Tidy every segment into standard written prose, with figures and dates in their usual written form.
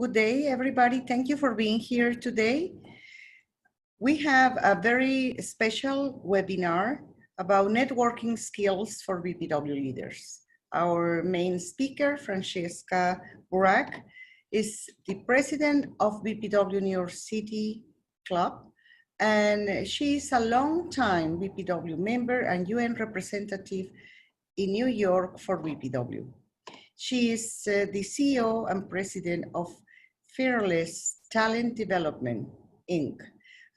Good day, everybody. Thank you for being here today. We have a very special webinar about networking skills for BPW leaders. Our main speaker, Francesca Burak, is the president of BPW New York City Club, and she is a long-time BPW member and UN representative in New York for BPW. She is the CEO and president of Fearless Talent Development, Inc.,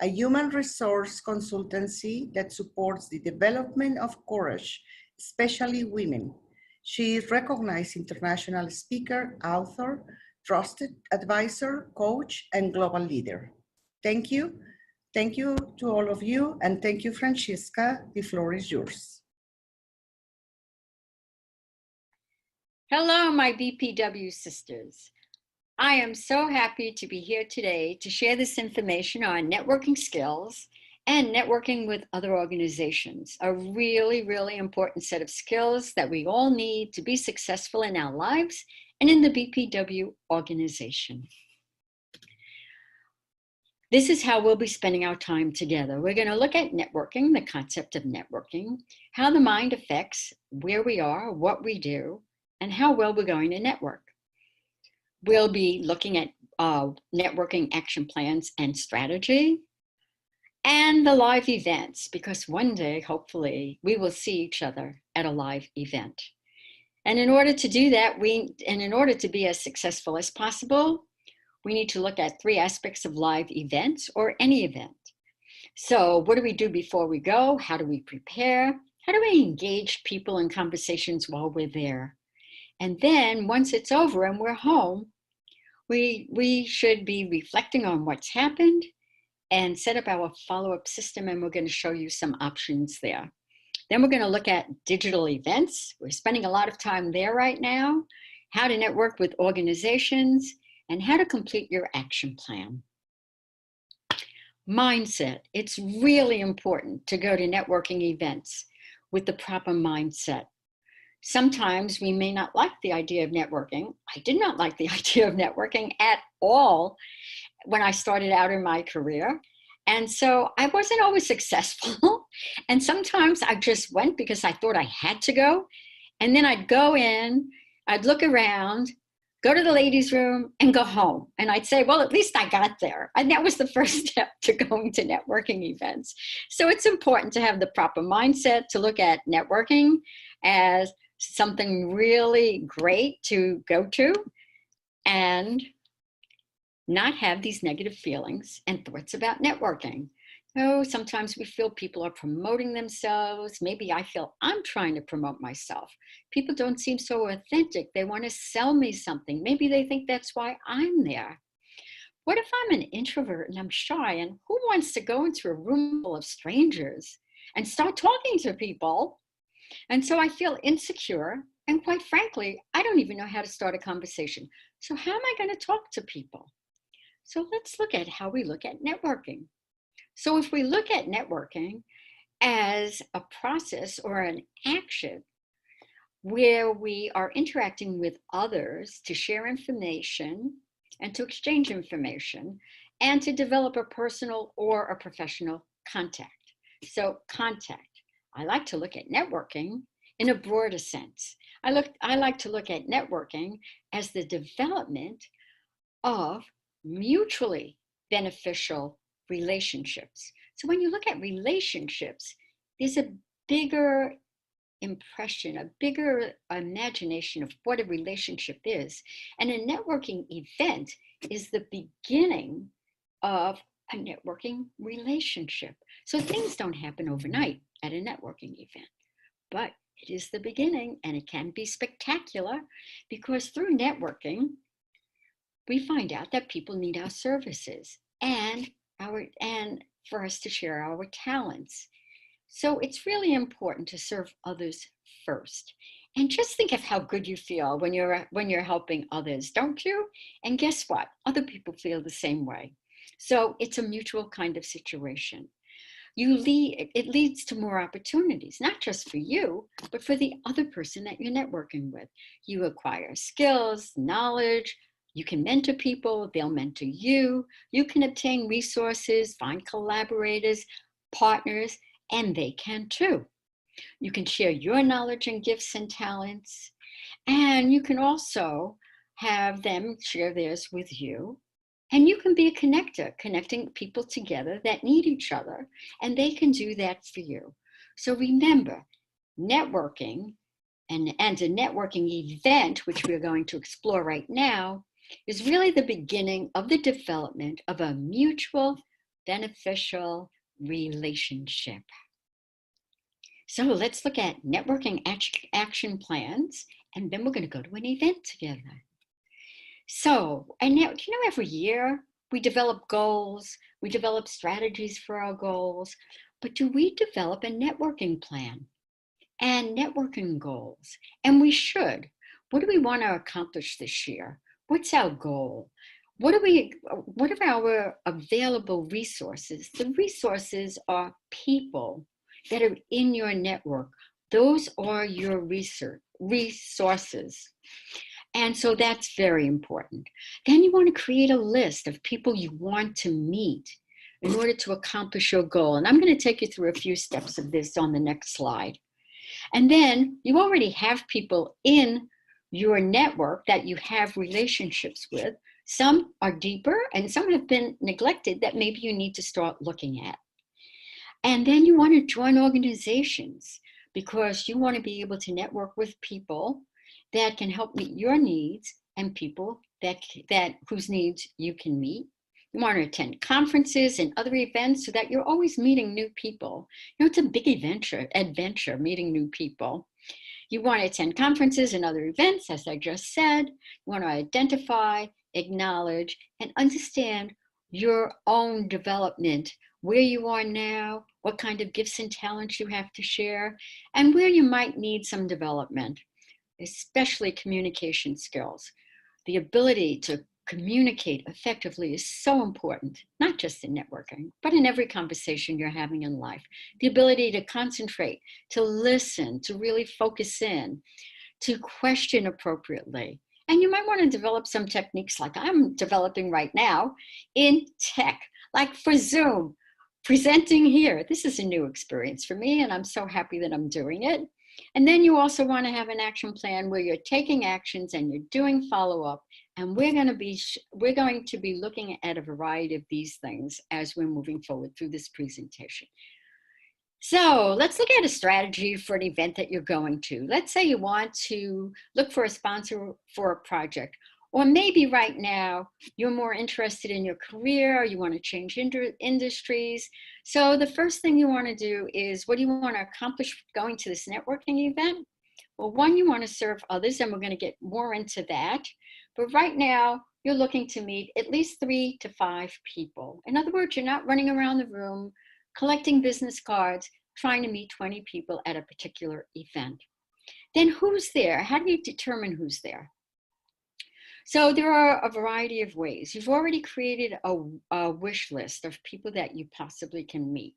a human resource consultancy that supports the development of courage, especially women. She is recognized international speaker, author, trusted advisor, coach, and global leader. Thank you. Thank you to all of you, and thank you, Francesca. The floor is yours. Hello, my BPW sisters. I am so happy to be here today to share this information on networking skills and networking with other organizations, a really, really important set of skills that we all need to be successful in our lives and in the BPW organization. This is how we'll be spending our time together. We're going to look at networking, the concept of networking, how the mind affects where we are, what we do, and how well we're going to network. We'll be looking at networking action plans and strategy, and the live events, because one day, hopefully, we will see each other at a live event. And in order to do that, in order to be as successful as possible, we need to look at 3 aspects of live events or any event. So what do we do before we go? How do we prepare? How do we engage people in conversations while we're there? And then once it's over and we're home, we should be reflecting on what's happened and set up our follow-up system, and we're going to show you some options there. Then we're going to look at digital events. We're spending a lot of time there right now, how to network with organizations, and how to complete your action plan. Mindset. It's really important to go to networking events with the proper mindset. Sometimes we may not like the idea of networking. I did not like the idea of networking at all when I started out in my career. And so I wasn't always successful. And sometimes I just went because I thought I had to go. And then I'd go in, I'd look around, go to the ladies' room and go home. And I'd say, well, at least I got there. And that was the first step to going to networking events. So it's important to have the proper mindset to look at networking as something really great to go to and not have these negative feelings and thoughts about networking. Oh, sometimes we feel people are promoting themselves. Maybe I feel I'm trying to promote myself. People don't seem so authentic. They want to sell me something. Maybe they think that's why I'm there. What if I'm an introvert and I'm shy, and who wants to go into a room full of strangers and start talking to people? And so I feel insecure, and quite frankly, I don't even know how to start a conversation. So how am I going to talk to people? So let's look at how we look at networking. So if we look at networking as a process or an action where we are interacting with others to share information and to exchange information and to develop a personal or a professional contact. So contact. I like to look at networking in a broader sense. I like to look at networking as the development of mutually beneficial relationships. So when you look at relationships, there's a bigger impression, a bigger imagination of what a relationship is. And a networking event is the beginning of a networking relationship. So things don't happen overnight at a networking event, but it is the beginning, and it can be spectacular because through networking, we find out that people need our services and for us to share our talents. So it's really important to serve others first. And just think of how good you feel when you're helping others, don't you? And guess what? Other people feel the same way. So it's a mutual kind of situation. It leads to more opportunities, not just for you, but for the other person that you're networking with. You acquire skills, knowledge, You can mentor people, they'll mentor you. You can obtain resources, find collaborators, partners, and they can too. You can share your knowledge and gifts and talents, and you can also have them share theirs with you. And you can be a connector, connecting people together that need each other, and they can do that for you. So remember, networking and a networking event, which we're going to explore right now, is really the beginning of the development of a mutual beneficial relationship. So let's look at networking action plans, and then we're going to go to an event together. So, and now, every year we develop goals, we develop strategies for our goals, but do we develop a networking plan and networking goals? And we should. What do we want to accomplish this year? What's our goal? What are our available resources? The resources are people that are in your network. Those are your resources. And so that's very important. Then you want to create a list of people you want to meet in order to accomplish your goal. And I'm going to take you through a few steps of this on the next slide. And then you already have people in your network that you have relationships with. Some are deeper and some have been neglected that maybe you need to start looking at. And then you want to join organizations because you want to be able to network with people that can help meet your needs and people that whose needs you can meet. You want to attend conferences and other events so that you're always meeting new people. It's a big adventure meeting new people. You want to attend conferences and other events, as I just said. You want to identify, acknowledge, and understand your own development, where you are now, what kind of gifts and talents you have to share, and where you might need some development, especially communication skills. The ability to communicate effectively is so important, not just in networking, but in every conversation you're having in life. The ability to concentrate, to listen, to really focus in, to question appropriately. And you might want to develop some techniques like I'm developing right now in tech, like for Zoom, presenting here. This is a new experience for me, and I'm so happy that I'm doing it. And then you also want to have an action plan where you're taking actions and you're doing follow-up. And we're going to be looking at a variety of these things as we're moving forward through this presentation. So let's look at a strategy for an event that you're going to. Let's say you want to look for a sponsor for a project, or maybe right now you're more interested in your career, or you want to change industries. So the first thing you want to do is, what do you want to accomplish going to this networking event? Well, one, you want to serve others, and we're going to get more into that. But right now, you're looking to meet at least 3 to 5 people. In other words, you're not running around the room collecting business cards, trying to meet 20 people at a particular event. Then who's there? How do you determine who's there? So there are a variety of ways. You've already created a wish list of people that you possibly can meet.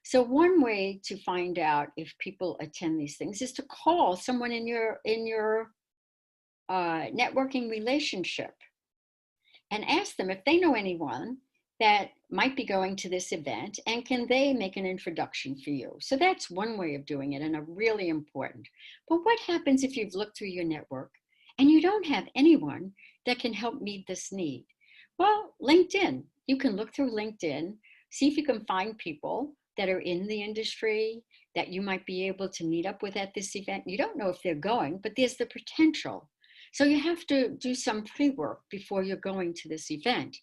So one way to find out if people attend these things is to call someone in your networking relationship and ask them if they know anyone that might be going to this event, and can they make an introduction for you? So that's one way of doing it, and a really important. But what happens if you've looked through your network and you don't have anyone that can help meet this need? Well, LinkedIn. You can look through LinkedIn, see if you can find people that are in the industry that you might be able to meet up with at this event. You don't know if they're going, but there's the potential. So you have to do some pre-work before you're going to this event.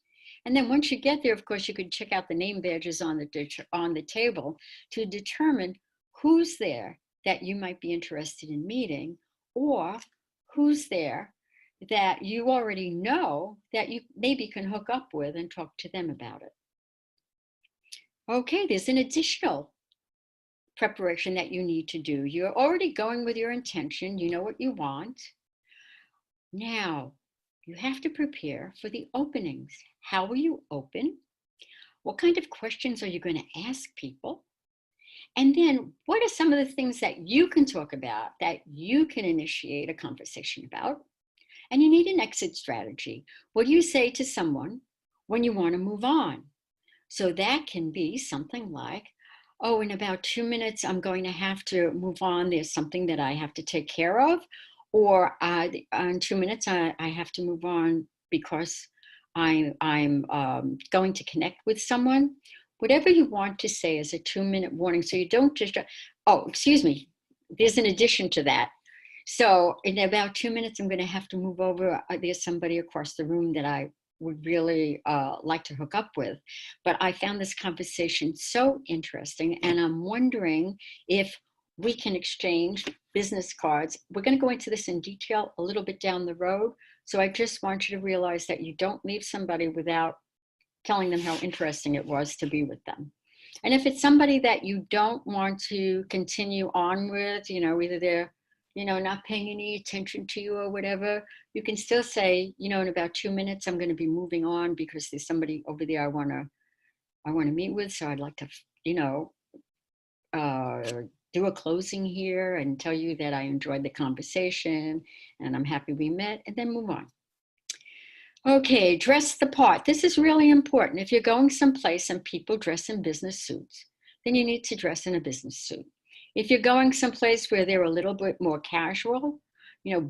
And then once you get there, of course, you can check out the name badges on the table to determine who's there that you might be interested in meeting, or who's there that you already know that you maybe can hook up with and talk to them about it. Okay, there's an additional preparation that you need to do. You're already going with your intention. You know what you want. Now, you have to prepare for the openings. How will you open? What kind of questions are you going to ask people? And then what are some of the things that you can talk about, that you can initiate a conversation about? And you need an exit strategy. What do you say to someone when you want to move on? So that can be something like, oh, in about 2 minutes, I'm going to have to move on. There's something that I have to take care of. Or in 2 minutes, I have to move on because I'm going to connect with someone. Whatever you want to say is a 2-minute warning. So you don't just, oh, excuse me, there's an addition to that. So in about 2 minutes, I'm going to have to move over. There's somebody across the room that I would really like to hook up with. But I found this conversation so interesting, and I'm wondering if we can exchange business cards. We're going to go into this in detail a little bit down the road. So I just want you to realize that you don't leave somebody without telling them how interesting it was to be with them. And if it's somebody that you don't want to continue on with, either they're, not paying any attention to you or whatever, you can still say, in about 2 minutes, I'm going to be moving on because there's somebody over there I want to meet with. So I'd like to, do a closing here and tell you that I enjoyed the conversation and I'm happy we met, and then move on. Okay, dress the part. This is really important. If you're going someplace and people dress in business suits, then you need to dress in a business suit. If you're going someplace where they're a little bit more casual,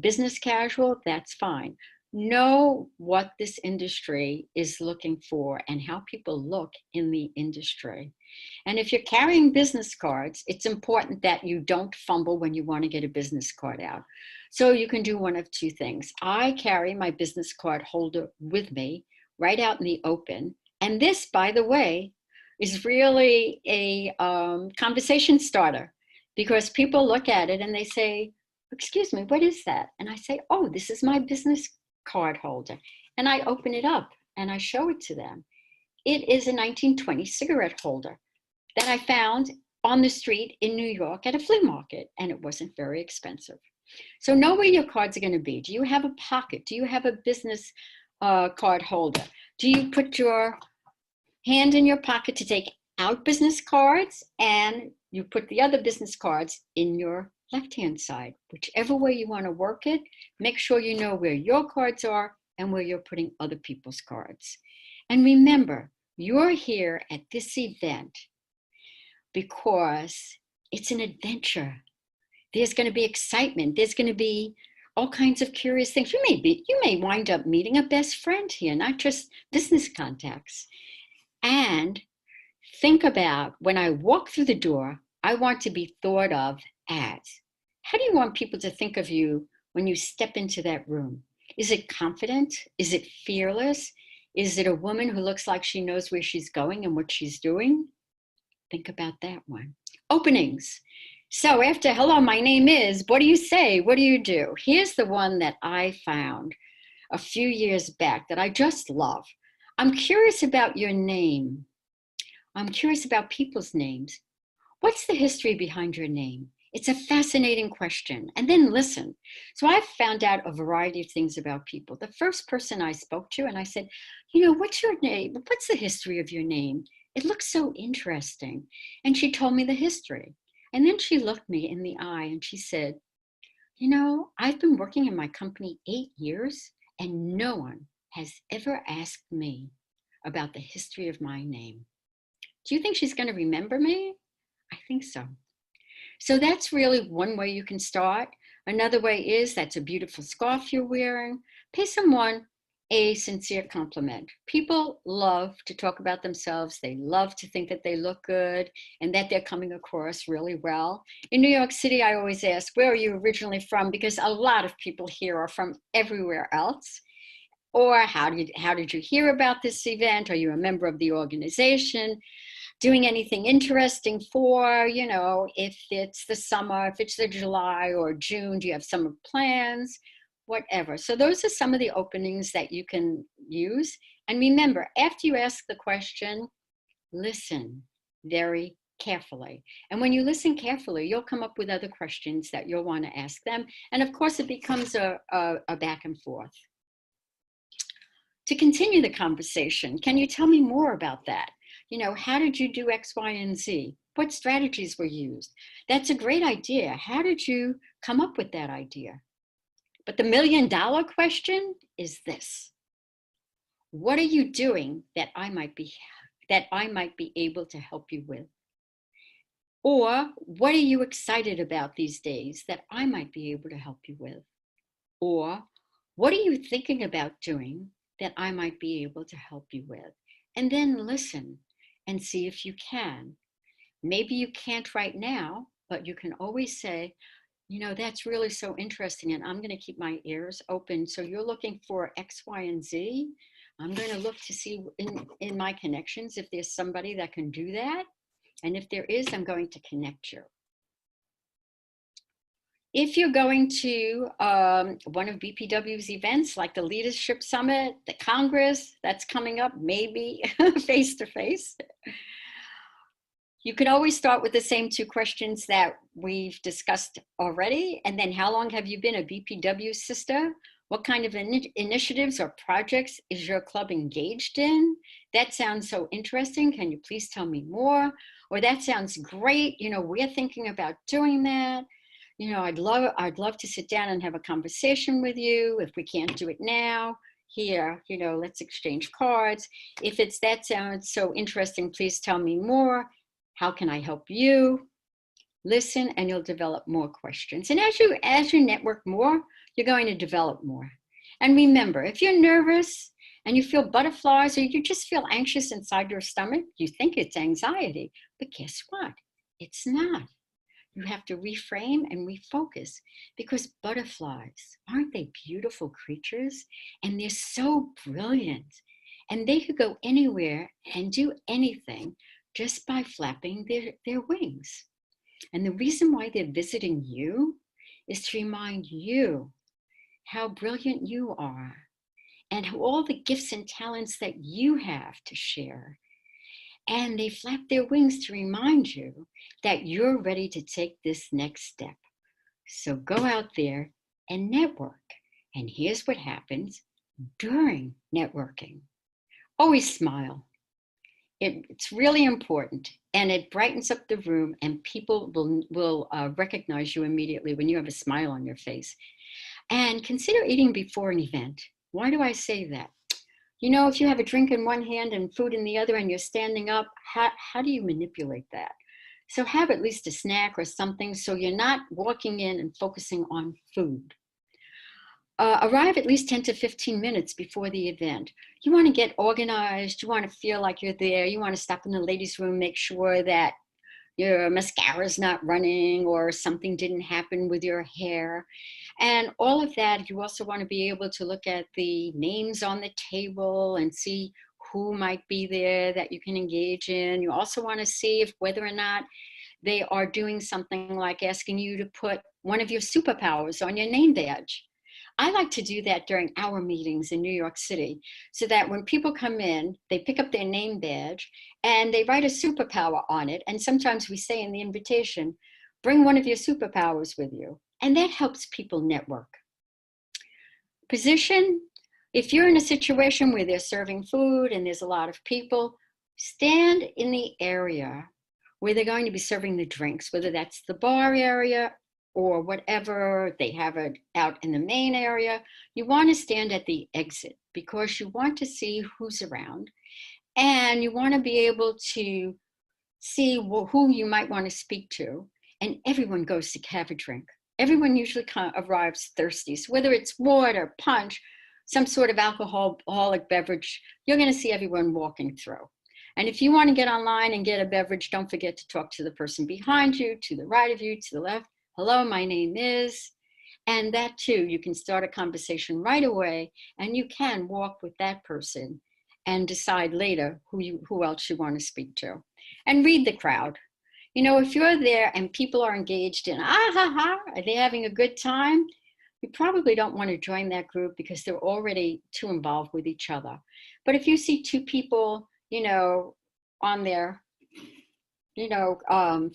business casual, that's fine. Know what this industry is looking for and how people look in the industry. And if you're carrying business cards, it's important that you don't fumble when you want to get a business card out. So you can do one of two things. I carry my business card holder with me right out in the open. And this, by the way, is really a conversation starter, because people look at it and they say, excuse me, what is that? And I say, oh, this is my business card holder. And I open it up and I show it to them. It is a 1920 cigarette holder that I found on the street in New York at a flea market, and it wasn't very expensive. So know where your cards are going to be. Do you have a pocket? Do you have a business card holder? Do you put your hand in your pocket to take out business cards, and you put the other business cards in your left-hand side? Whichever way you want to work it, make sure you know where your cards are and where you're putting other people's cards. And remember, you're here at this event because it's an adventure. There's going to be excitement. There's going to be all kinds of curious things. You may wind up meeting a best friend here, not just business contacts. And think about, when I walk through the door, I want to be thought of as, how do you want people to think of you when you step into that room? Is it confident? Is it fearless? Is it a woman who looks like she knows where she's going and what she's doing? Think about that one. Openings. So after, hello, my name is, what do you say? What do you do? Here's the one that I found a few years back that I just love. I'm curious about your name. I'm curious about people's names. What's the history behind your name? It's a fascinating question. And then listen. So I found out a variety of things about people. The first person I spoke to, and I said, what's your name? What's the history of your name? It looks so interesting. And she told me the history. And then she looked me in the eye and she said, I've been working in my company 8 years and no one has ever asked me about the history of my name. Do you think she's going to remember me? I think so. So that's really one way you can start. Another way is, that's a beautiful scarf you're wearing. Pay someone a sincere compliment. People love to talk about themselves. They love to think that they look good and that they're coming across really well. In New York City, I always ask, where are you originally from? Because a lot of people here are from everywhere else. Or how did you hear about this event? Are you a member of the organization? Doing anything interesting for, if it's the summer, if it's the July or June, do you have summer plans? Whatever. So those are some of the openings that you can use. And remember, after you ask the question, listen very carefully. And when you listen carefully, you'll come up with other questions that you'll want to ask them. And of course, it becomes a back and forth. To continue the conversation, can you tell me more about that? How did you do X, Y, and Z? What strategies were used? That's a great idea. How did you come up with that idea? But the $1 million question is this: what are you doing that I might be able to help you with? Or what are you excited about these days that I might be able to help you with? Or what are you thinking about doing that I might be able to help you with? And then listen and see if you can. Maybe you can't right now, but you can always say, you know, that's really so interesting, and I'm going to keep my ears open. So you're looking for X, Y, and Z. I'm going to look to see in my connections if there's somebody that can do that. And if there is, I'm going to connect you. If you're going to one of BPW's events, like the Leadership Summit, the Congress that's coming up, maybe face to face, you can always start with the same 2 questions that we've discussed already. And then, how long have you been a BPW sister? What kind of initiatives or projects is your club engaged in? That sounds so interesting. Can you please tell me more? Or that sounds great. You know, we're thinking about doing that. You know, I'd love to sit down and have a conversation with you. If we can't do it now, here, you know, let's exchange cards. If it's that sounds so interesting, please tell me more. How can I help you? Listen, and you'll develop more questions. And as you network more, you're going to develop more. And remember, if you're nervous and you feel butterflies or you just feel anxious inside your stomach, you think it's anxiety. But guess what? It's not. You have to reframe and refocus, because butterflies, aren't they beautiful creatures? And they're so brilliant. And they could go anywhere and do anything just by flapping their wings. And the reason why they're visiting you is to remind you how brilliant you are and all the gifts and talents that you have to share. And they flap their wings to remind you that you're ready to take this next step. So go out there and network. And here's what happens during networking. Always smile. It's really important, and it brightens up the room, and people will recognize you immediately when you have a smile on your face. And consider eating before an event. Why do I say that? You know, if you have a drink in one hand and food in the other and you're standing up, how do you manipulate that? So have at least a snack or something so you're not walking in and focusing on food. Arrive at least 10 to 15 minutes before the event. You want to get organized. You want to feel like you're there. You want to stop in the ladies' room, make sure that your mascara is not running or something didn't happen with your hair. And all of that, you also want to be able to look at the names on the table and see who might be there that you can engage in. You also want to see if whether or not they are doing something like asking you to put one of your superpowers on your name badge. I like to do that during our meetings in New York City, so that when people come in, they pick up their name badge and they write a superpower on it. And sometimes we say in the invitation, bring one of your superpowers with you. And that helps people network. Position, if you're in a situation where they're serving food and there's a lot of people, stand in the area where they're going to be serving the drinks, whether that's the bar area or whatever, they have it out in the main area. You want to stand at the exit because you want to see who's around, and you want to be able to see who you might want to speak to. And everyone goes to have a drink. Everyone usually arrives thirsty. So whether it's water, punch, some sort of alcoholic beverage, you're going to see everyone walking through. And if you want to get online and get a beverage, don't forget to talk to the person behind you, to the right of you, to the left. Hello, my name is, and that too, you can start a conversation right away, and you can walk with that person and decide later who else you want to speak to. And read the crowd. You know, if you're there and people are engaged in, are they having a good time? You probably don't want to join that group because they're already too involved with each other. But if you see two people, you know, on their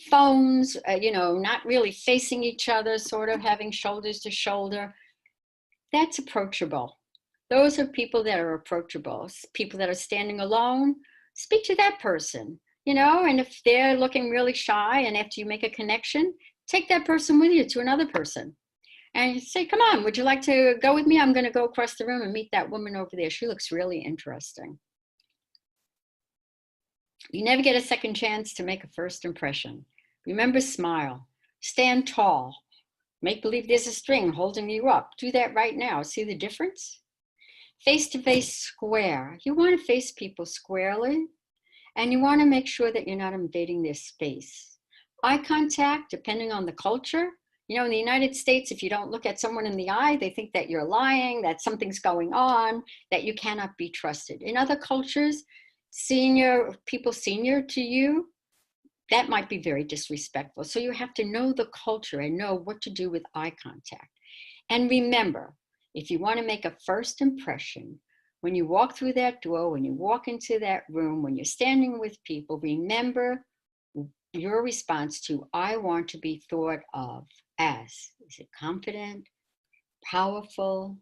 phones, not really facing each other, sort of having shoulders to shoulder, that's approachable. Those are people that are approachable. People that are standing alone, speak to that person, and if they're looking really shy and after you make a connection, take that person with you to another person. And you say, come on, would you like to go with me? I'm going to go across the room and meet that woman over there. She looks really interesting. You never get a second chance to make a first impression. Remember, smile, stand tall, make believe there's a string holding you up. Do that right now. See the difference? Face-to-face square. You want to face people squarely, and you want to make sure that you're not invading their space. Eye contact, depending on the culture. You know, in the United States, if you don't look at someone in the eye, they think that you're lying, that something's going on, that you cannot be trusted. In other cultures, people senior to you, that might be very disrespectful. So you have to know the culture and know what to do with eye contact. And remember, if you want to make a first impression, when you walk through that door, when you walk into that room, when you're standing with people, remember your response to, I want to be thought of as, is it confident, powerful,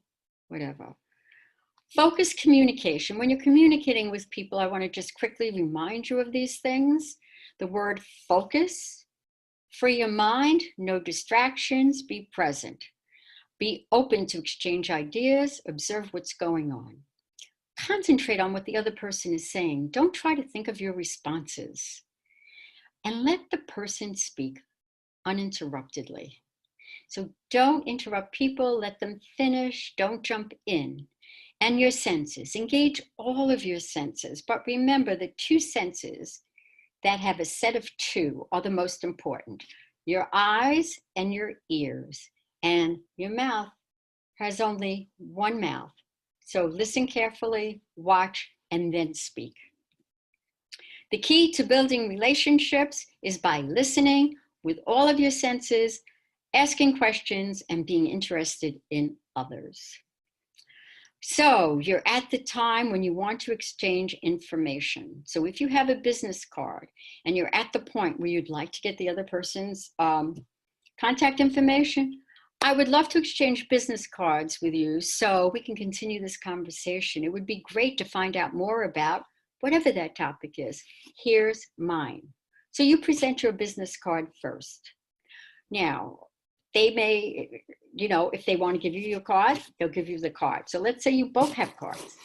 whatever. Focus communication. When you're communicating with people, I want to just quickly remind you of these things. The word focus, free your mind, no distractions, be present. Be open to exchange ideas, observe what's going on. Concentrate on what the other person is saying. Don't try to think of your responses. And let the person speak uninterruptedly. So don't interrupt people, let them finish, don't jump in. And your senses, engage all of your senses. But remember, the two senses that have a set of two are the most important. Your eyes and your ears. And your mouth has only one mouth. So listen carefully, watch, and then speak. The key to building relationships is by listening with all of your senses, asking questions, and being interested in others. So you're at the time when you want to exchange information. So if you have a business card and you're at the point where you'd like to get the other person's contact information, I would love to exchange business cards with you so we can continue this conversation. It would be great to find out more about whatever that topic is. Here's mine. So you present your business card first. Now, they may, you know, if they want to give you your card, they'll give you the card. So let's say you both have cards.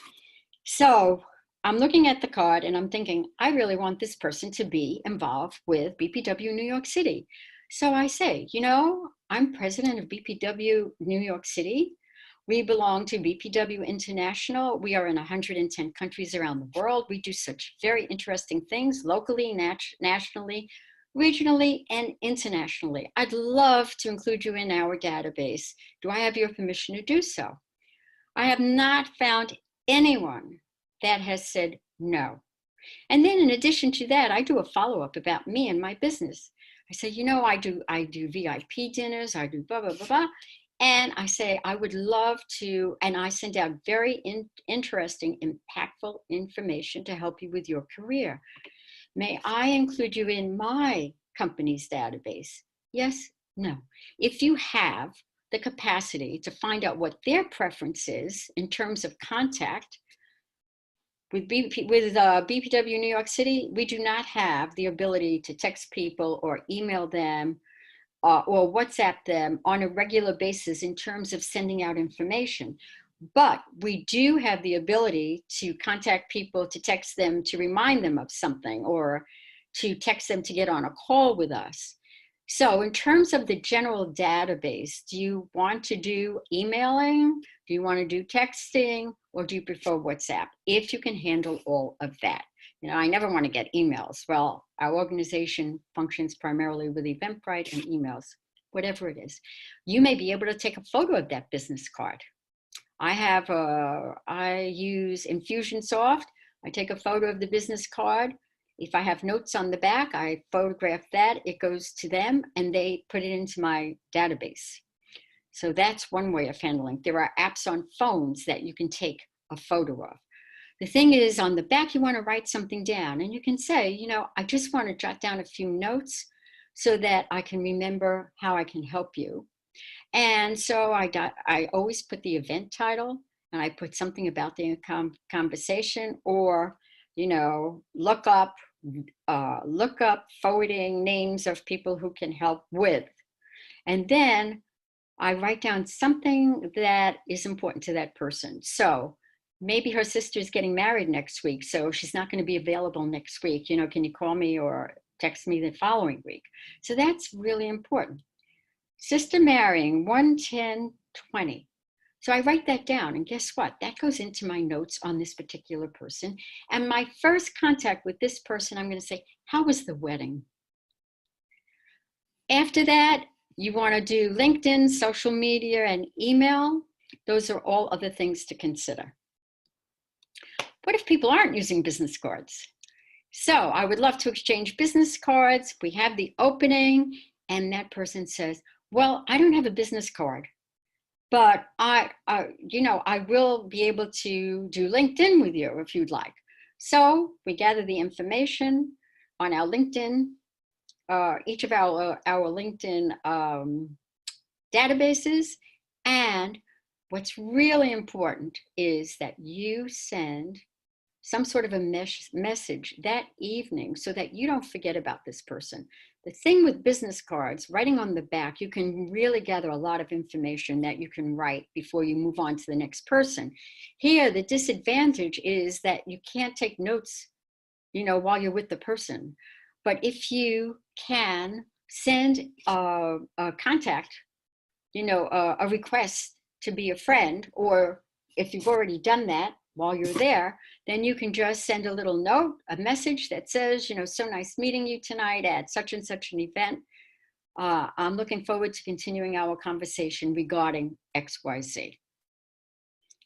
So I'm looking at the card and I'm thinking, I really want this person to be involved with BPW New York City. So I say, you know, I'm president of BPW New York City. We belong to BPW International. We are in 110 countries around the world. We do such very interesting things locally, nationally, regionally, and internationally. I'd love to include you in our database. Do I have your permission to do so? I have not found anyone that has said no. And then in addition to that, I do a follow-up about me and my business. I say, you know, I do VIP dinners, I do blah, blah, blah, blah. And I say, I would love to, and I send out very interesting, impactful information to help you with your career. May I include you in my company's database? Yes, no. If you have the capacity to find out what their preference is in terms of contact, with BPW New York City, we do not have the ability to text people or email them or WhatsApp them on a regular basis in terms of sending out information. But we do have the ability to contact people, to text them, to remind them of something, or to text them to get on a call with us. So in terms of the general database, do you want to do emailing? Do you want to do texting? Or do you prefer WhatsApp? If you can handle all of that. You know, I never want to get emails. Well, our organization functions primarily with Eventbrite and emails, whatever it is. You may be able to take a photo of that business card. I use Infusionsoft. I take a photo of the business card. If I have notes on the back, I photograph that. It goes to them and they put it into my database. So that's one way of handling. There are apps on phones that you can take a photo of. The thing is, on the back, you want to write something down. And you can say, you know, I just want to jot down a few notes so that I can remember how I can help you. And so I always put the event title, and I put something about the conversation, or, you know, look up forwarding names of people who can help with. And then I write down something that is important to that person. So maybe her sister's getting married next week, so she's not going to be available next week. You know, can you call me or text me the following week? So that's really important. Sister marrying, 1/10/20. So I write that down, and guess what? That goes into my notes on this particular person. And my first contact with this person, I'm going to say, how was the wedding? After that, you want to do LinkedIn, social media, and email. Those are all other things to consider. What if people aren't using business cards? So I would love to exchange business cards. We have the opening, and that person says, well, I don't have a business card, but I will be able to do LinkedIn with you if you'd like. So we gather the information on our LinkedIn, each of our LinkedIn databases. And what's really important is that you send some sort of a message that evening so that you don't forget about this person. The thing with business cards, writing on the back, you can really gather a lot of information that you can write before you move on to the next person. Here, the disadvantage is that you can't take notes, while you're with the person. But if you can send a contact, a request to be a friend, or if you've already done that while you're there, then you can just send a little note, a message that says, so nice meeting you tonight at such and such an event. I'm looking forward to continuing our conversation regarding XYZ.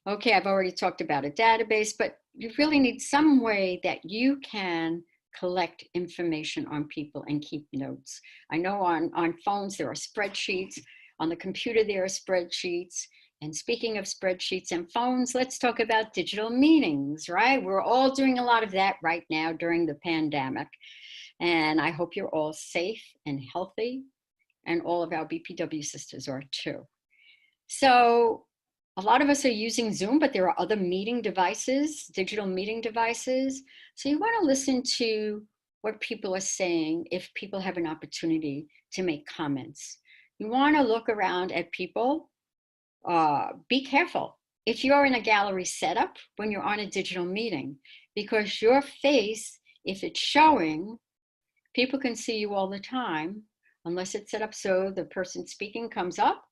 Okay, I've already talked about a database, but you really need some way that you can collect information on people and keep notes. I know on phones there are spreadsheets, on the computer there are spreadsheets. And speaking of spreadsheets and phones, let's talk about digital meetings, right? We're all doing a lot of that right now during the pandemic. And I hope you're all safe and healthy, and all of our BPW sisters are too. So a lot of us are using Zoom, but there are other meeting devices, digital meeting devices. So you want to listen to what people are saying if people have an opportunity to make comments. You want to look around at people. Be careful if you're in a gallery setup when you're on a digital meeting, because your face, if it's showing, people can see you all the time, unless it's set up so the person speaking comes up,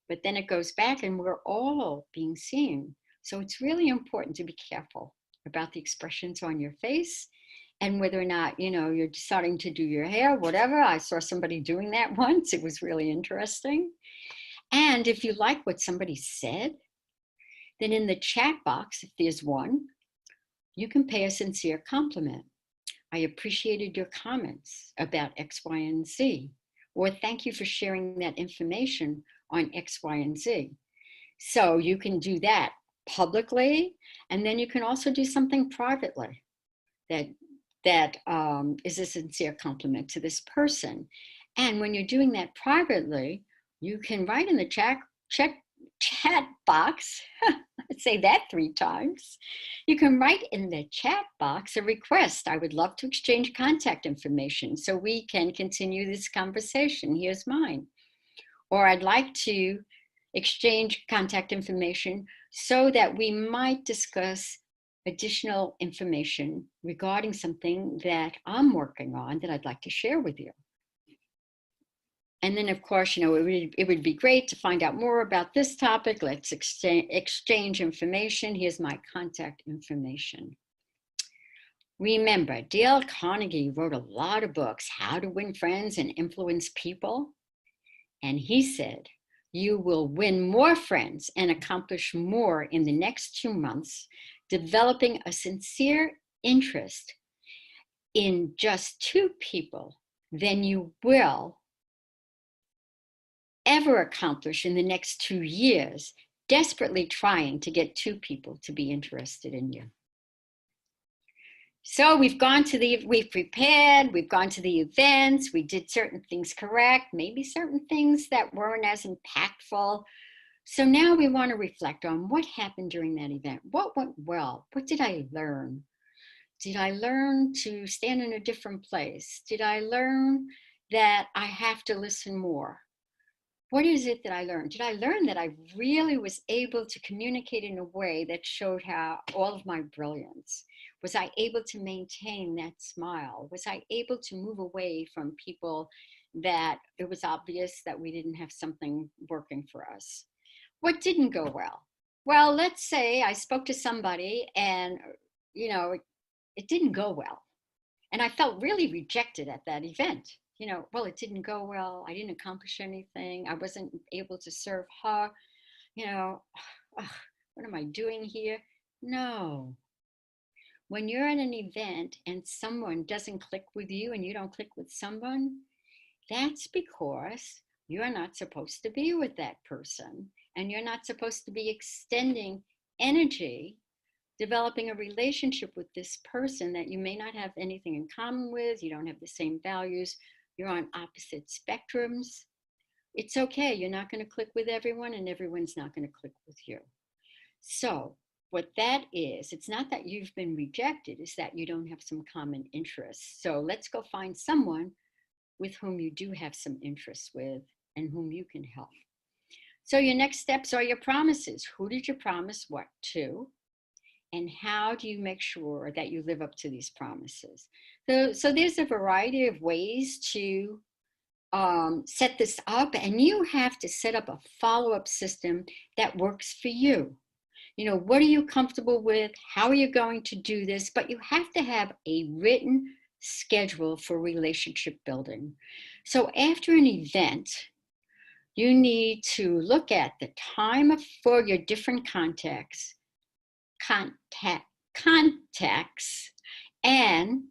but then it goes back and we're all being seen. So it's really important to be careful about the expressions on your face and whether or not, you're deciding to do your hair, whatever. I saw somebody doing that once. It was really interesting. And if you like what somebody said, then in the chat box, if there's one, you can pay a sincere compliment. I appreciated your comments about X, Y, and Z, or thank you for sharing that information on X, Y, and Z. So you can do that publicly, and then you can also do something privately that is a sincere compliment to this person. And when you're doing that privately, you can write in the chat box, let's say that 3 times. You can write in the chat box a request. I would love to exchange contact information so we can continue this conversation. Here's mine. Or I'd like to exchange contact information so that we might discuss additional information regarding something that I'm working on that I'd like to share with you. And then, of course, it would be great to find out more about this topic. Let's exchange information. Here's my contact information. Remember, Dale Carnegie wrote a lot of books, How to Win Friends and Influence People. And he said, you will win more friends and accomplish more in the next 2 months, developing a sincere interest in just 2 people than you will ever accomplish in the next 2 years, desperately trying to get 2 people to be interested in you. So we've prepared, we've gone to the events, we did certain things correct, maybe certain things that weren't as impactful. So now we want to reflect on what happened during that event. What went well? What did I learn? Did I learn to stand in a different place? Did I learn that I have to listen more? what is it that I learned? Did I learn that I really was able to communicate in a way that showed how all of my brilliance? Was I able to maintain that smile? Was I able to move away from people that it was obvious that we didn't have something working for us? What didn't go well? Well, let's say I spoke to somebody and, it didn't go well. And I felt really rejected at that event. Well, it didn't go well. I didn't accomplish anything. I wasn't able to serve her. You know, ugh, what am I doing here? No. When you're at an event and someone doesn't click with you and you don't click with someone, that's because you're not supposed to be with that person and you're not supposed to be extending energy, developing a relationship with this person that you may not have anything in common with, you don't have the same values, you're on opposite spectrums. It's okay, you're not going to click with everyone and everyone's not going to click with you. So what that is, it's not that you've been rejected, it's that you don't have some common interests. So let's go find someone with whom you do have some interests with and whom you can help. So your next steps are your promises. Who did you promise what to? And how do you make sure that you live up to these promises? So there's a variety of ways to set this up, and you have to set up a follow-up system that works for you. What are you comfortable with? How are you going to do this? But you have to have a written schedule for relationship building. So after an event, you need to look at the time for your different contacts, and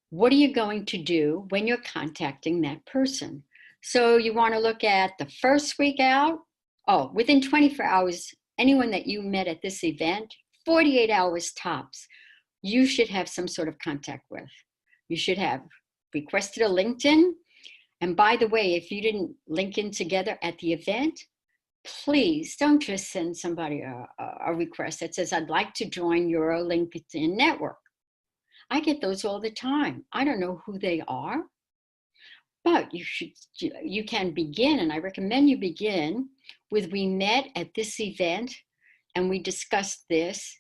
what are you going to do when you're contacting that person? So you want to look at the first week out. Within 24 hours, anyone that you met at this event, 48 hours tops, you should have some sort of contact with. You should have requested a LinkedIn. And by the way, if you didn't link in together at the event, please don't just send somebody a request that says, I'd like to join your LinkedIn network. I get those all the time. I don't know who they are, but you can begin, and I recommend you begin with, we met at this event and we discussed this,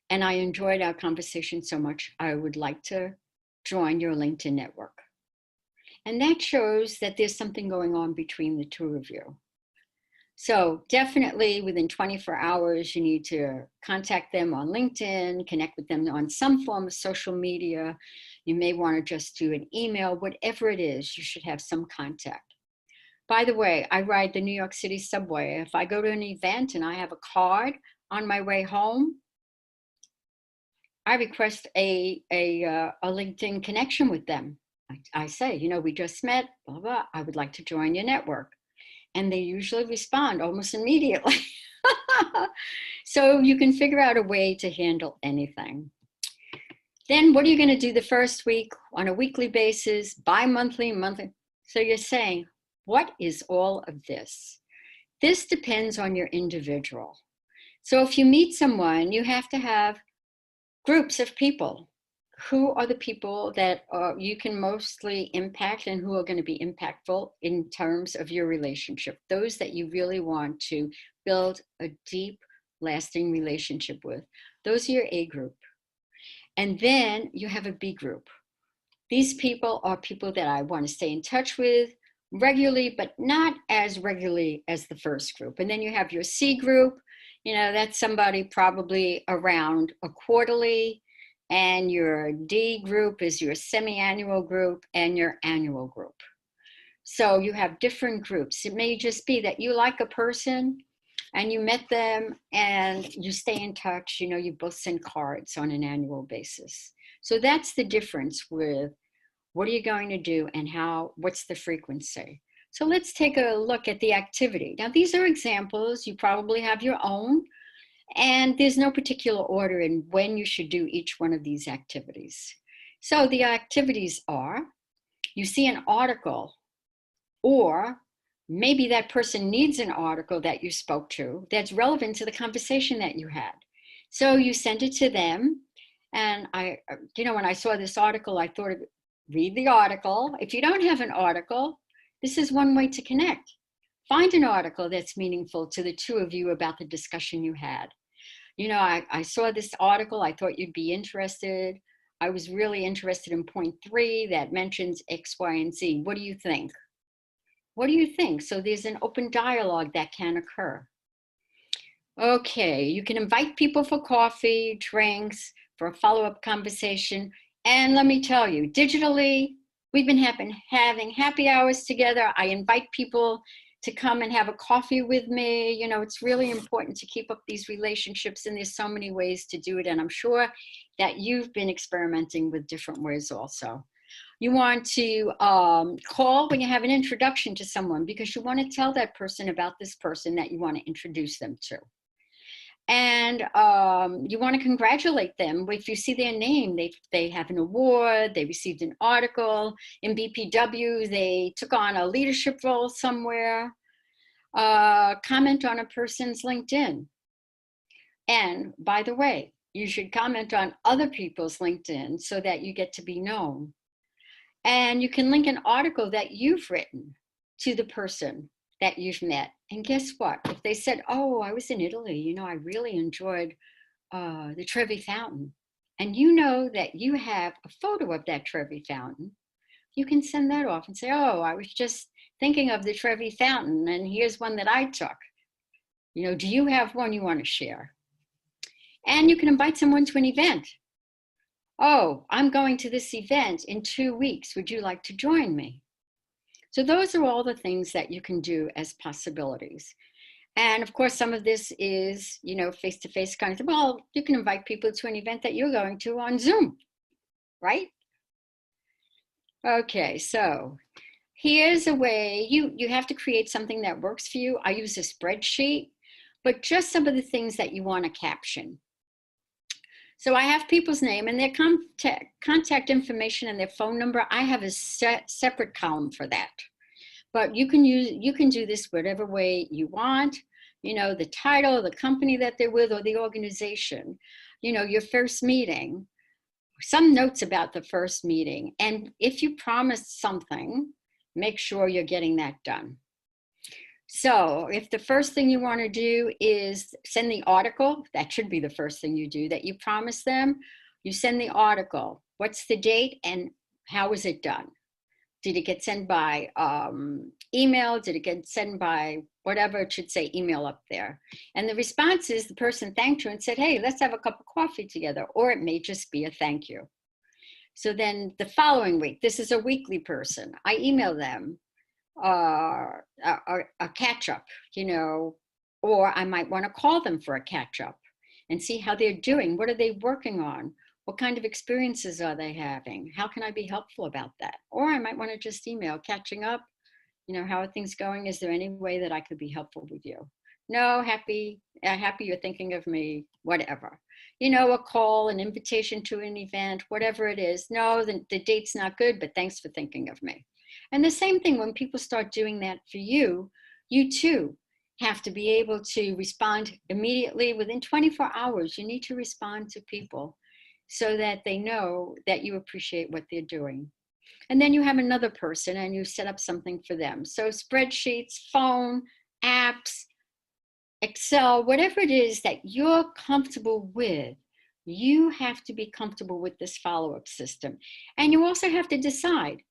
and I enjoyed our conversation so much, I would like to join your LinkedIn network. And that shows that there's something going on between the two of you. So definitely within 24 hours, you need to contact them on LinkedIn, connect with them on some form of social media. You may want to just do an email, whatever it is, you should have some contact. By the way, I ride the New York City subway. If I go to an event and I have a card on my way home, I request a LinkedIn connection with them. I say, we just met, blah, blah, I would like to join your network. And they usually respond almost immediately. So you can figure out a way to handle anything. Then what are you going to do the first week, on a weekly basis, bi-monthly, monthly? So you're saying, what is all of this? This depends on your individual. So if you meet someone, you have to have groups of people. Who are the people that you can mostly impact and who are going to be impactful in terms of your relationship? Those that you really want to build a deep, lasting relationship with. Those are your A group. And then you have a B group. These people are people that I want to stay in touch with regularly, but not as regularly as the first group. And then you have your C group. That's somebody probably around a quarterly. And your D group is your semi-annual group and your annual group. So you have different groups. It may just be that you like a person and you met them and you stay in touch. You both send cards on an annual basis. So that's the difference with what are you going to do and what's the frequency. So let's take a look at the activity. Now, these are examples. You probably have your own. And there's no particular order in when you should do each one of these activities. So the activities are, you see an article, or maybe that person needs an article that you spoke to that's relevant to the conversation that you had. So you send it to them. And when I saw this article, I thought, read the article. If you don't have an article, this is one way to connect. Find an article that's meaningful to the two of you about the discussion you had. You know, I saw this article, I thought you'd be interested. I was really interested in point 3 that mentions X, Y, and Z. What do you think? What do you think? So there's an open dialogue that can occur. Okay, you can invite people for coffee, drinks, for a follow-up conversation. And let me tell you, digitally, we've been having happy hours together. I invite people to come and have a coffee with me. You know, it's really important to keep up these relationships, and there's so many ways to do it. And I'm sure that you've been experimenting with different ways also. You want to call when you have an introduction to someone, because you want to tell that person about this person that you want to introduce them to. And you want to congratulate them. If you see their name, they have an award, they received an article in BPW, they took on a leadership role somewhere. Comment on a person's LinkedIn. And by the way, you should comment on other people's LinkedIn so that you get to be known. And you can link an article that you've written to the person that you've met. And guess what? If they said, oh, I was in Italy, you know, I really enjoyed the Trevi Fountain, and you know that you have a photo of that Trevi Fountain, you can send that off and say, oh, I was just thinking of the Trevi Fountain, and here's one that I took. You know, do you have one you want to share? And you can invite someone to an event. Oh, I'm going to this event in 2 weeks. Would you like to join me? So those are all the things that you can do as possibilities. And of course, some of this is, you know, face-to-face kind of thing. Well, you can invite people to an event that you're going to on Zoom, right? Okay, so here's a way, you have to create something that works for you. I use a spreadsheet, but just some of the things that you want to caption. So I have people's name and their contact information and their phone number. I have a separate column for that. But you can do this whatever way you want. You know, the title, the company that they're with, or the organization. You know, your first meeting. Some notes about the first meeting. And if you promised something, make sure you're getting that done. So if the first thing you want to do is send the article, that should be the first thing you do, that you promise them, you send the article. What's the date and how was it done? Did it get sent by email? Did it get sent by whatever? It should say email up there. And the response is the person thanked you and said, hey, let's have a cup of coffee together. Or it may just be a thank you. So then the following week, this is a weekly person. I email them a catch up, you know, or I might want to call them for a catch up and see how they're doing. What are they working on? What kind of experiences are they having? How can I be helpful about that? Or I might want to just email, catching up, you know, how are things going? Is there any way that I could be helpful with you? No, happy you're thinking of me, whatever. You know, a call, an invitation to an event, whatever it is. No, the date's not good, but thanks for thinking of me. And the same thing, when people start doing that for you, you too have to be able to respond immediately. Within 24 hours, you need to respond to people so that they know that you appreciate what they're doing. And then you have another person and you set up something for them. So spreadsheets, phone, apps, Excel, whatever it is that you're comfortable with, you have to be comfortable with this follow-up system. And you also have to decide,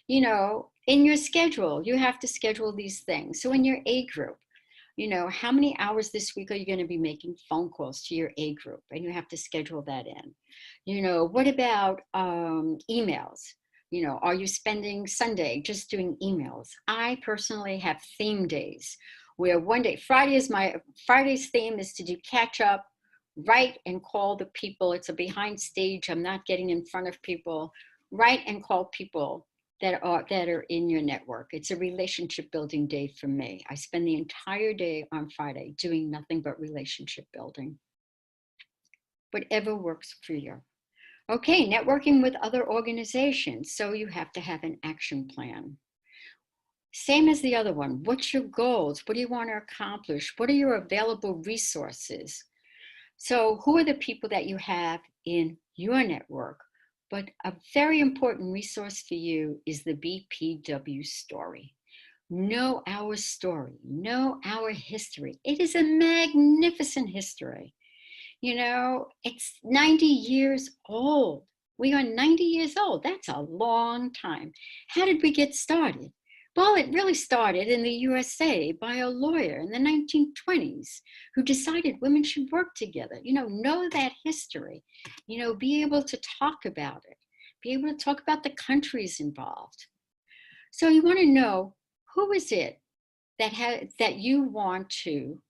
you know, in your schedule, you have to schedule these things. So in your A group, you know, how many hours this week are you going to be making phone calls to your A group? And you have to schedule that in. You know, what about emails? You know, are you spending Sunday just doing emails? I personally have theme days where one day, Friday's theme is to do catch up, write and call the people. It's a behind stage. I'm not getting in front of people. Write and call people that are in your network. It's a relationship building day for me. I spend the entire day on Friday doing nothing but relationship building. Whatever works for you. Okay, networking with other organizations. So you have to have an action plan. Same as the other one. What's your goals? What do you want to accomplish? What are your available resources? So who are the people that you have in your network? But a very important resource for you is the BPW story. know our story, know our history. It is a magnificent history. You know, it's 90 years old. We are 90 years old. That's a long time. How did we get started? Well, it really started in the USA by a lawyer in the 1920s who decided women should work together. Know that history, be able to talk about it, be able to talk about the countries involved. So you want to know, who is it that you want to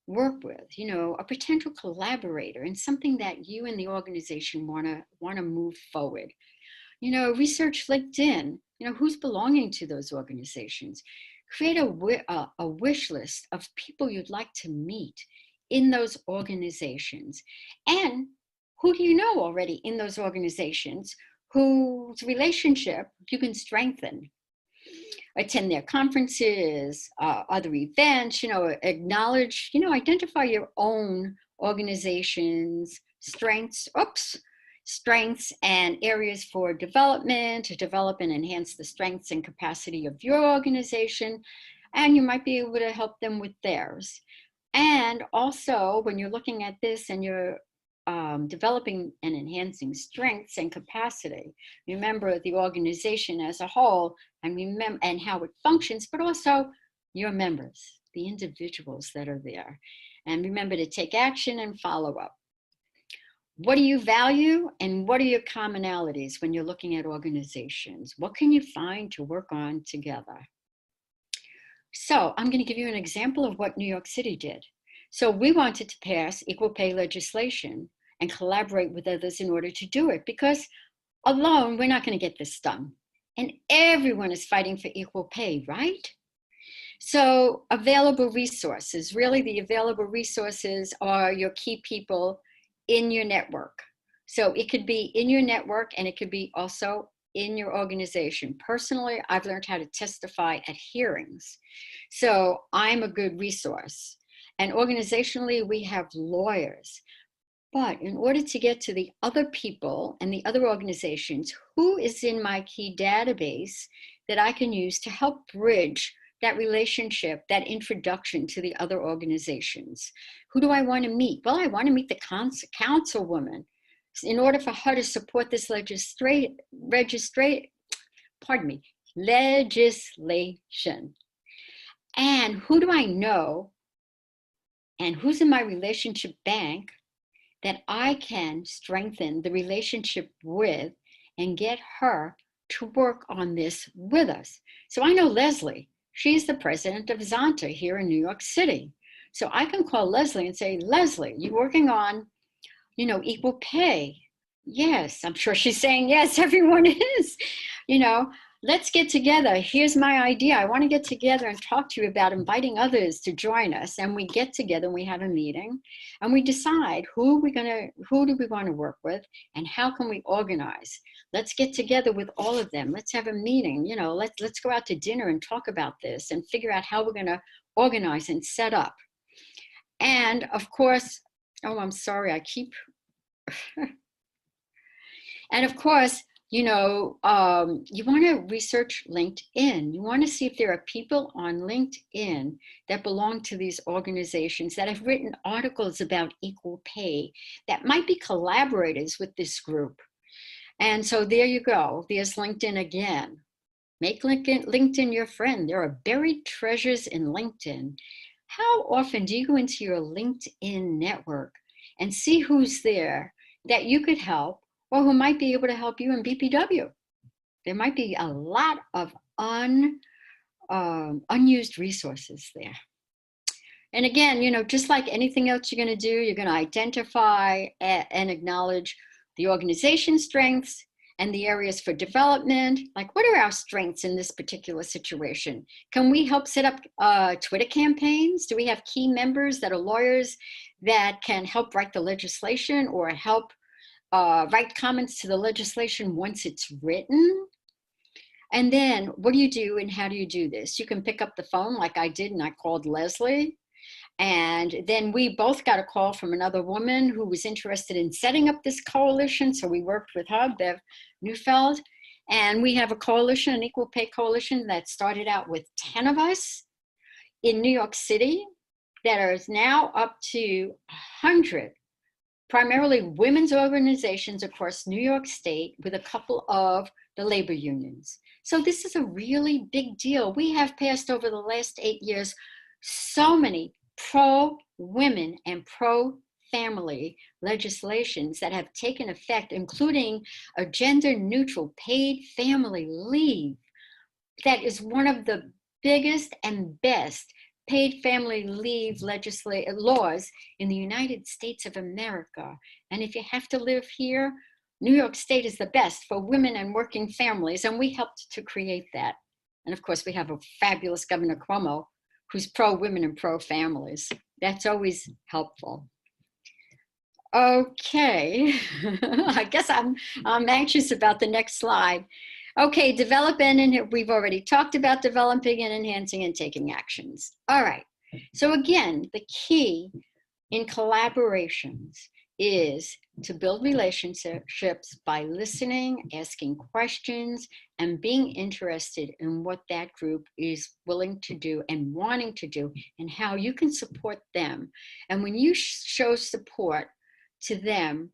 work with, a potential collaborator and something that you and the organization want to move forward. Research LinkedIn, who's belonging to those organizations. Create a wish list of people you'd like to meet in those organizations. And who do you know already in those organizations whose relationship you can strengthen? Attend their conferences, other events, acknowledge, identify your own organization's strengths and areas for development, to develop and enhance the strengths and capacity of your organization. And you might be able to help them with theirs. And also, when you're looking at this and you're developing and enhancing strengths and capacity, remember the organization as a whole, and how it functions, but also your members, the individuals that are there. And remember to take action and follow up. What do you value and what are your commonalities when you're looking at organizations? What can you find to work on together? So I'm going to give you an example of what New York City did. So we wanted to pass equal pay legislation and collaborate with others in order to do it, because alone, we're not going to get this done. And everyone is fighting for equal pay, right? So available resources, really the available resources are your key people in your network. So it could be in your network and it could be also in your organization. Personally, I've learned how to testify at hearings. So I'm a good resource. And organizationally, we have lawyers. But in order to get to the other people and the other organizations, who is in my key database that I can use to help bridge that relationship, that introduction to the other organizations? Who do I want to meet? Well, I want to meet the councilwoman in order for her to support this legislation. And who do I know and who's in my relationship bank that I can strengthen the relationship with and get her to work on this with us? So I know Leslie. She's the president of Zonta here in New York City. So I can call Leslie and say, Leslie, you working on, equal pay? Yes, I'm sure she's saying, yes, everyone is. Let's get together. Here's my idea. I want to get together and talk to you about inviting others to join us. And we get together and we have a meeting and we decide who do we want to work with and how can we organize. Let's get together with all of them. Let's have a meeting. Let's go out to dinner and talk about this and figure out how we're going to organize and set up. And of course, I'm sorry, I keep. And of course, you want to research LinkedIn. You want to see if there are people on LinkedIn that belong to these organizations that have written articles about equal pay that might be collaborators with this group. And so there you go. There's LinkedIn again. Make LinkedIn your friend. There are buried treasures in LinkedIn. How often do you go into your LinkedIn network and see who's there that you could help or who might be able to help you in BPW? There might be a lot of unused resources there. And again, just like anything else you're going to do, you're going to identify and acknowledge the organization's strengths and the areas for development. Like, what are our strengths in this particular situation? Can we help set up Twitter campaigns? Do we have key members that are lawyers that can help write the legislation or help write comments to the legislation once it's written? And then what do you do and how do you do this? You can pick up the phone like I did and I called Leslie. And then we both got a call from another woman who was interested in setting up this coalition. So we worked with her, Bev Neufeld. And we have a coalition, an equal pay coalition that started out with 10 of us in New York City that is now up to 100, primarily women's organizations across New York State with a couple of the labor unions. So this is a really big deal. We have passed over the last 8 years so many pro-women and pro-family legislations that have taken effect, including a gender-neutral paid family leave that is one of the biggest and best paid family leave laws in the United States of America. And if you have to live here, New York State is the best for women and working families, and we helped to create that. And of course, we have a fabulous Governor Cuomo who's pro-women and pro-families. That's always helpful. Okay, I guess I'm anxious about the next slide. Okay, develop and we've already talked about developing and enhancing and taking actions. All right, so again, the key in collaborations is to build relationships by listening, asking questions, and being interested in what that group is willing to do and wanting to do and how you can support them. And when you show support to them,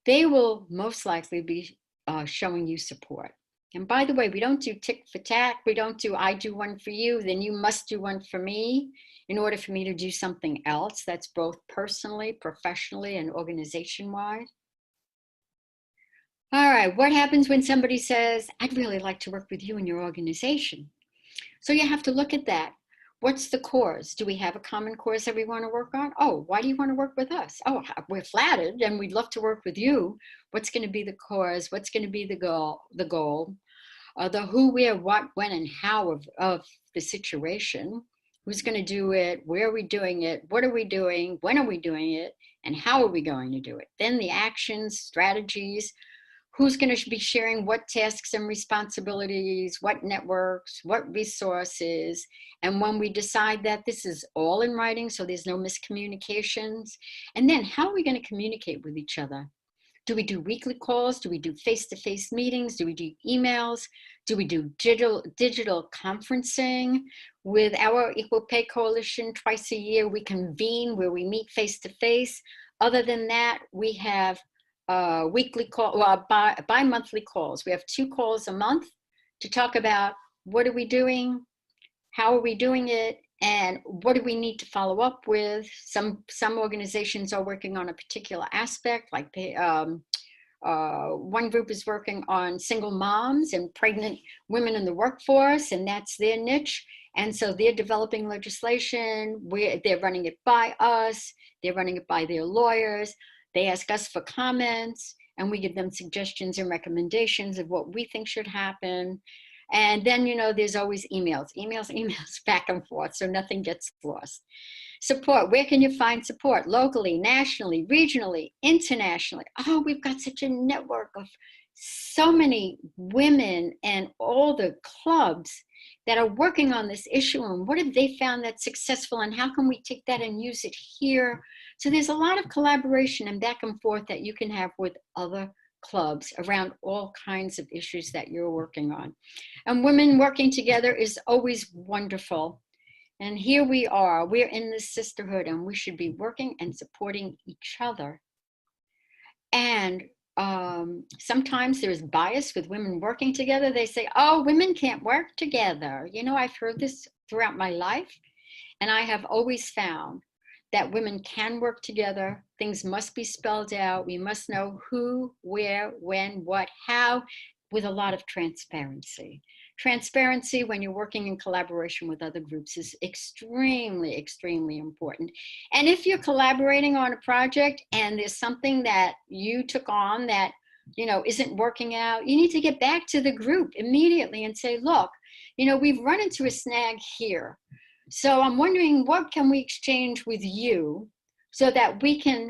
they will most likely be showing you support. And by the way, we don't do tick for tack. We don't do I do one for you, then you must do one for me in order for me to do something else that's both personally, professionally, and organization-wide. All right, what happens when somebody says, I'd really like to work with you in your organization? So you have to look at that. What's the cause? Do we have a common cause that we want to work on? Oh, why do you want to work with us? Oh, we're flattered and we'd love to work with you. What's going to be the cause? What's going to be the goal? The who, where, what, when, and how of the situation. Who's going to do it? Where are we doing it? What are we doing? When are we doing it? And how are we going to do it? Then the actions, strategies. Who's going to be sharing what tasks and responsibilities, what networks, what resources. And when we decide that, this is all in writing, so there's no miscommunications. And then how are we going to communicate with each other? Do we do weekly calls? Do we do face-to-face meetings? Do we do emails? Do we do digital conferencing? With our Equal Pay Coalition, twice a year, we convene where we meet face-to-face. Other than that, we have weekly call, bi-monthly calls. We have 2 calls a month to talk about what are we doing, how are we doing it, and what do we need to follow up with. Some organizations are working on a particular aspect, like one group is working on single moms and pregnant women in the workforce, and that's their niche. And so they're developing legislation, they're running it by us, they're running it by their lawyers. They ask us for comments, and we give them suggestions and recommendations of what we think should happen. And then, you know, there's always emails back and forth, so nothing gets lost. Support, where can you find support? Locally, nationally, regionally, internationally. Oh, we've got such a network of so many women and all the clubs that are working on this issue, and what have they found that's successful, and how can we take that and use it here? So there's a lot of collaboration and back and forth that you can have with other clubs around all kinds of issues that you're working on. And women working together is always wonderful. And here we are, we're in this sisterhood, and we should be working and supporting each other. And sometimes there's bias with women working together. They say, oh, women can't work together. You know, I've heard this throughout my life, and I have always found that women can work together. Things must be spelled out. We must know who, where, when, what, how, with a lot of transparency. Transparency when you're working in collaboration with other groups is extremely, extremely important. And if you're collaborating on a project and there's something that you took on that, you know, isn't working out, you need to get back to the group immediately and say, look, you know, we've run into a snag here. So I'm wondering, what can we exchange with you so that we can,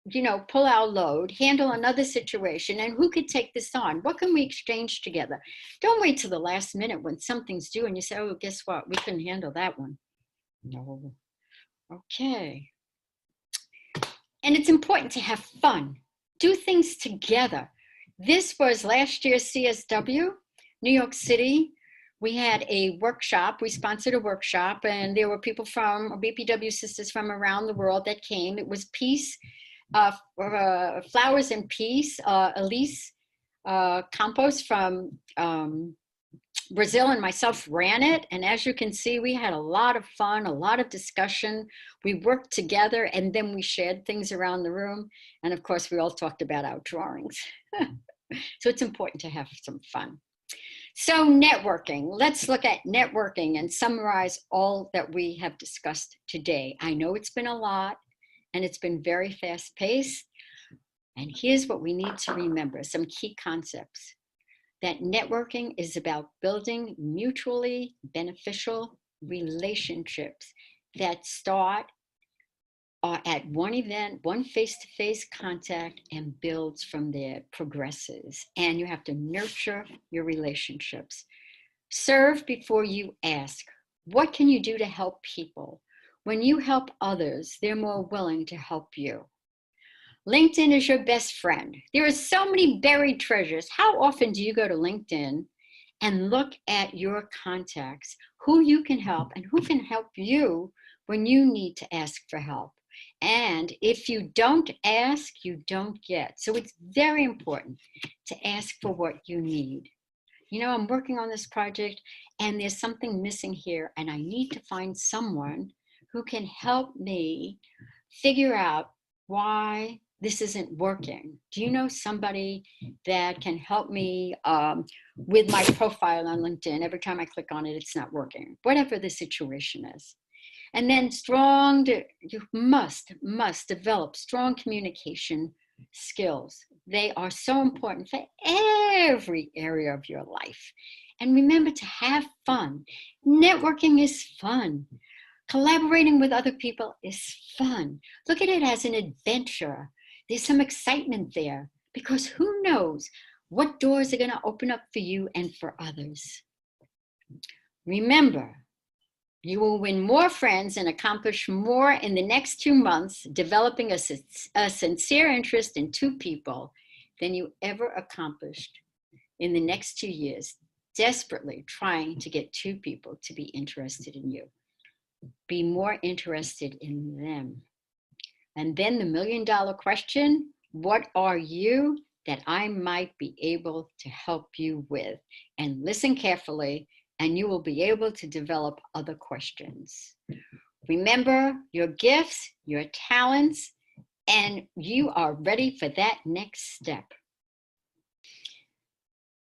you know, pull our load, handle another situation, and who could take this on? What can we exchange together? Don't wait till the last minute when something's due and you say, oh, guess what? We couldn't handle that one. No. Okay. And it's important to have fun. Do things together. This was last year's CSW. New York City, we had a workshop. We sponsored a workshop, and there were people from BPW sisters from around the world that came. It was peace, flowers and peace. Elise Campos from Brazil and myself ran it. And as you can see, we had a lot of fun, a lot of discussion. We worked together, and then we shared things around the room. And of course, we all talked about our drawings. So it's important to have some fun. So networking, let's look at networking and summarize all that we have discussed today. I know it's been a lot, and it's been very fast paced. And here's what we need to remember, some key concepts. That networking is about building mutually beneficial relationships that start at one event, one face-to-face contact, and builds from there, progresses. And you have to nurture your relationships. Serve before you ask. What can you do to help people? When you help others, they're more willing to help you. LinkedIn is your best friend. There are so many buried treasures. How often do you go to LinkedIn and look at your contacts, who you can help and who can help you when you need to ask for help? And if you don't ask, you don't get. So it's very important to ask for what you need. You know, I'm working on this project and there's something missing here, and I need to find someone who can help me figure out why this isn't working. Do you know somebody that can help me with my profile on LinkedIn? Every time I click on it, it's not working, whatever the situation is. And then you must develop strong communication skills. They are so important for every area of your life. And remember to have fun. Networking is fun. Collaborating with other people is fun. Look at it as an adventure. There's some excitement there because who knows what doors are going to open up for you and for others. Remember, you will win more friends and accomplish more in the next 2 months developing a sincere interest in 2 people than you ever accomplished in the next 2 years, desperately trying to get 2 people to be interested in you. Be more interested in them. And then the $1 million question, what are you that I might be able to help you with? And listen carefully, and you will be able to develop other questions. Remember your gifts, your talents, and you are ready for that next step.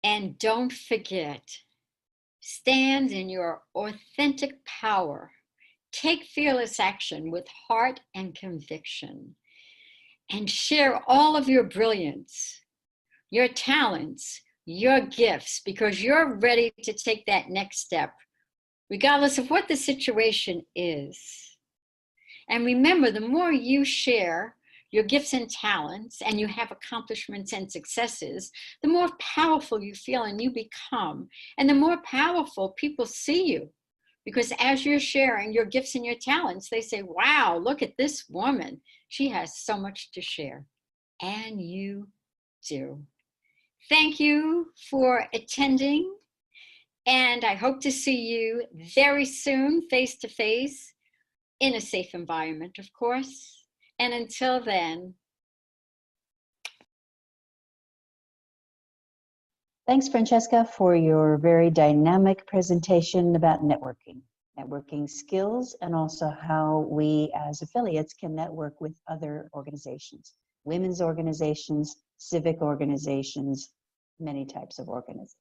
And don't forget, stand in your authentic power. Take fearless action with heart and conviction, and share all of your brilliance, your talents, your gifts, because you're ready to take that next step, regardless of what the situation is. And remember, the more you share your gifts and talents, and you have accomplishments and successes, the more powerful you feel and you become, and the more powerful people see you. Because as you're sharing your gifts and your talents, they say, wow, look at this woman. She has so much to share. And you do. Thank you for attending. And I hope to see you very soon, face to face, in a safe environment, of course. And until then. Thanks, Francesca, for your very dynamic presentation about networking skills, and also how we as affiliates can network with other organizations, women's organizations, civic organizations, many types of organizations,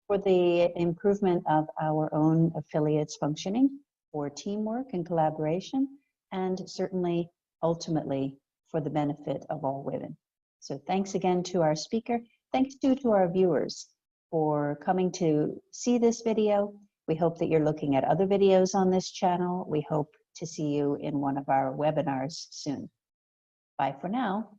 for the improvement of our own affiliates' functioning, for teamwork and collaboration, and certainly, ultimately, for the benefit of all women. So thanks again to our speaker. Thanks to our viewers for coming to see this video. We hope that you're looking at other videos on this channel. We hope to see you in one of our webinars soon. Bye for now.